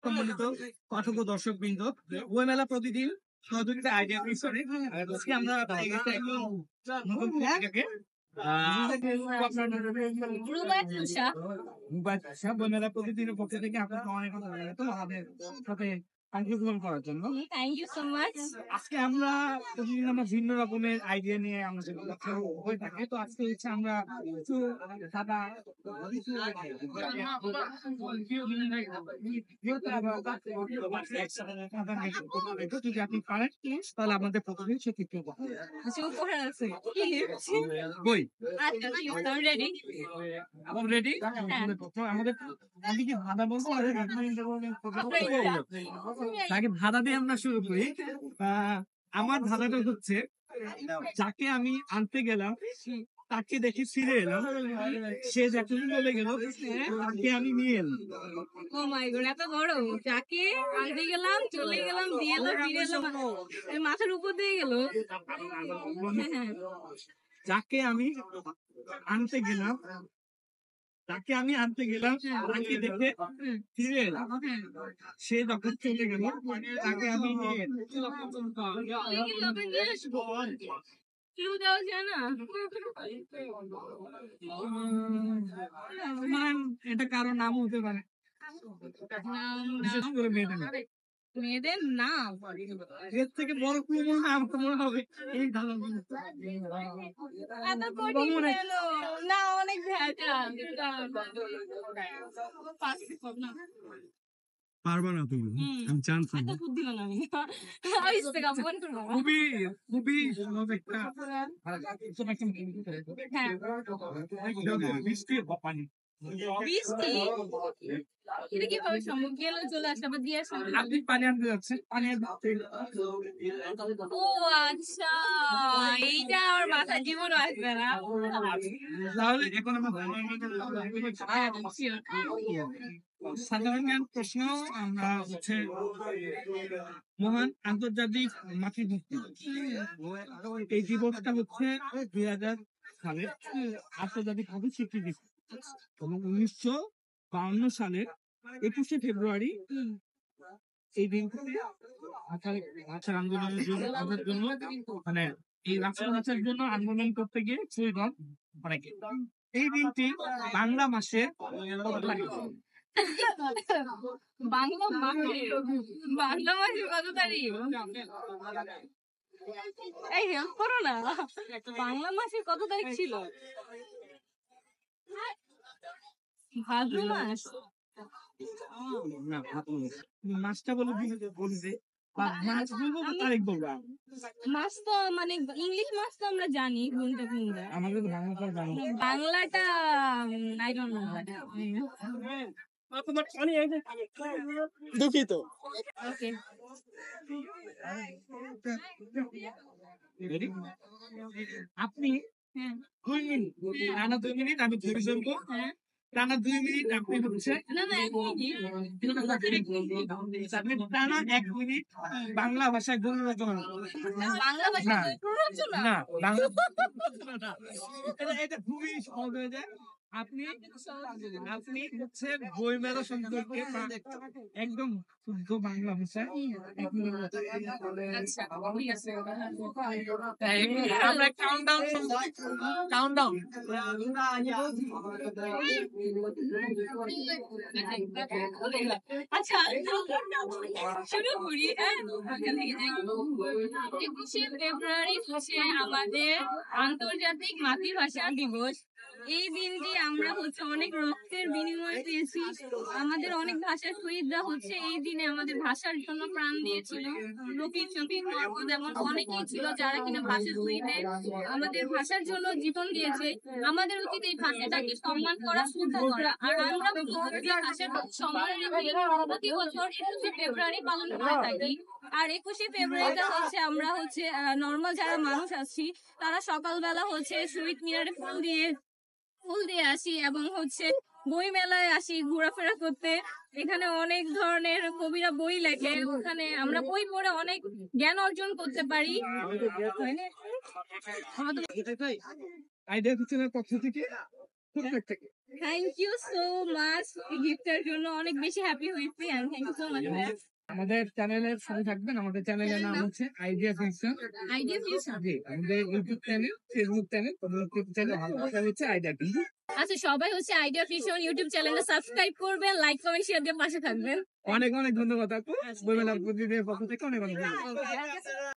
সম্মানিত পাঠক ও দর্শক বৃন্দ, বইমেলা প্রতিদিন সহযোগিতা আইডিয়া করে আজকে আমরা বইমেলা প্রতিদিনের পক্ষ থেকে আপনাকে অনেক আমাদের সাথে অংশগ্রহণ করার জন্য থ্যাংক ইউ সো মাচ। আজকে আমরা প্রতিদিন আমরা ভিন্ন রকমের আইডিয়া নিয়ে আমাদের হয়ে থাকে। তো আজকে হচ্ছে আমরা কিছু সাদা যদি আপনি পারেন তাহলে আমাদের প্রতিদিন সে তৃতীয় বই রেডি রেডি আমাদের আগে ধাঁধা দিয়ে আমরা শুরু করি। আমার ধাঁধাটা হচ্ছে, যাকে আমি আনতে গেলাম তাকে দেখে ফিরে এলাম, সে যখন চলে গেল তাকে আমি নিয়ে এলাম। ও মাই গড, এত বড়! যাকে আনতে গেলাম চলে গেলাম দিয়ে এলো ফিরে এলো, মাথার উপর দিয়ে গেল। যাকে আমি আনতে গেলাম তাকে দেখে ফিরে এলাম, সে যখন চলে গেল তাকে আমি নিয়ে এটা কারো নাম হতে পারে, মেয়েদের নাম। এর থেকে বড় কোনো নাম মনে হবে এই ধারণা না, অনেক পারবা না তুমি, আমি জানতাম। খুবই খুবই এটা কিভাবে সম্ভব? গেলে চলে আসে আবার দিয়ে আসে। আপনি পানি আনতে যাচ্ছেন, পানি ও আচ্ছা, এইটা আমার মাথায় জীবন আসবে না। তাহলে এখন সাধারণ জ্ঞান প্রশ্ন আমরা হচ্ছে মহান আন্তর্জাতিক মাতৃদিবস, এই দিবসটা হচ্ছে 2000 সালে আন্তর্জাতিক ভাবে স্বীকৃতি এবং 1952 সালের 21শে ফেব্রুয়ারি এই দিনটিতে ভাষার আন্দোলনের জন্য মানে এই ভাষার জন্য আন্দোলন করতে গিয়ে শহীদ অনেকে। এই দিনটি বাংলা মাসের বাংলা মাসের কত তারিখ? এই হেল্প করো না, বাংলা মাসের কত তারিখ ছিল? ভাদ্র মাস। মাসটা বলে বলছে তারিখ বলবা। মাস তো মানে ইংলিশ মাস তো আমরা জানি, গুনতে গুনতে আমাদের বাংলাটা আই ডোন্ট নো। দুঃখিত। ওকে, আপনি 2 মিনিট, টানা 2 মিনিট আমি ধরে চলবো। টানা 2 মিনিট আপনি হচ্ছে টানা 1 মিনিট বাংলা ভাষায় গুণরচনা। বাংলা ভাষা না, এটা খুবই সহজ হয়ে যায়। আপনি হচ্ছে বইমেলা সম্পর্কে একদম শুদ্ধ বাংলা ভাষায় আমরা কাউন্টডাউন আচ্ছা শুরু করি। 21শে ফেব্রুয়ারি হচ্ছে আমাদের আন্তর্জাতিক মাতৃভাষা দিবস। এই দিনটি আমরা হচ্ছে অনেক রক্তের বিনিময় পেয়েছি। আমাদের অনেক ভাষার শহীদরা হচ্ছে এই দিনে আমাদের ভাষার জন্য প্রাণ দিয়েছিল। রফিক শফিক যেমন অনেকেই ছিল যারা কিনা ভাষা শহীদে আমাদের ভাষার জন্য জীবন দিয়েছে। আমাদের উচিত এই ভাষাটাকে সম্মান করা, শ্রদ্ধা করা। আর আমরা ভাষার সম্মানের প্রতি বছর 21শে ফেব্রুয়ারি পালন করে থাকি। আর 21শে ফেব্রুয়ারিটা হচ্ছে আমরা হচ্ছে নর্মাল যারা মানুষ আছি তারা সকালবেলা হচ্ছে শহীদ মিনারে ফুল দিয়ে আসি এবং হচ্ছে বই মেলায় আসি ঘোরাফেরা করতে। এখানে অনেক ধরনের কবিরা বই লেখে, ওখানে আমরা বই পড়ে অনেক জ্ঞান অর্জন করতে পারি। আইডিয়া কিচেনের পক্ষ থেকে থ্যাংক ইউ সো মাচ গিফটের জন্য অনেক বেশি হ্যাপি হয়েছি and thank you so much আমাদের চ্যানেলের সাথে থাকবেন। আমাদের চ্যানেলের নাম হচ্ছে আইডিয়া ফিউশন। Idea fusion. জি, আমাদের YouTube channel, Facebook channel, YouTube channel হচ্ছে আইডিয়া ফিউশন। আচ্ছা, সবাই হচ্ছে আইডিয়া ফিউশন ইউটিউব চ্যানেলটা সাবস্ক্রাইব করবেন, লাইক কমেন্ট শেয়ার দিয়ে পাশে থাকবেন। অনেক অনেক ধন্যবাদ আপু। বলবেন আপু দিদির পক্ষ থেকে অনেক অনেক ধন্যবাদ।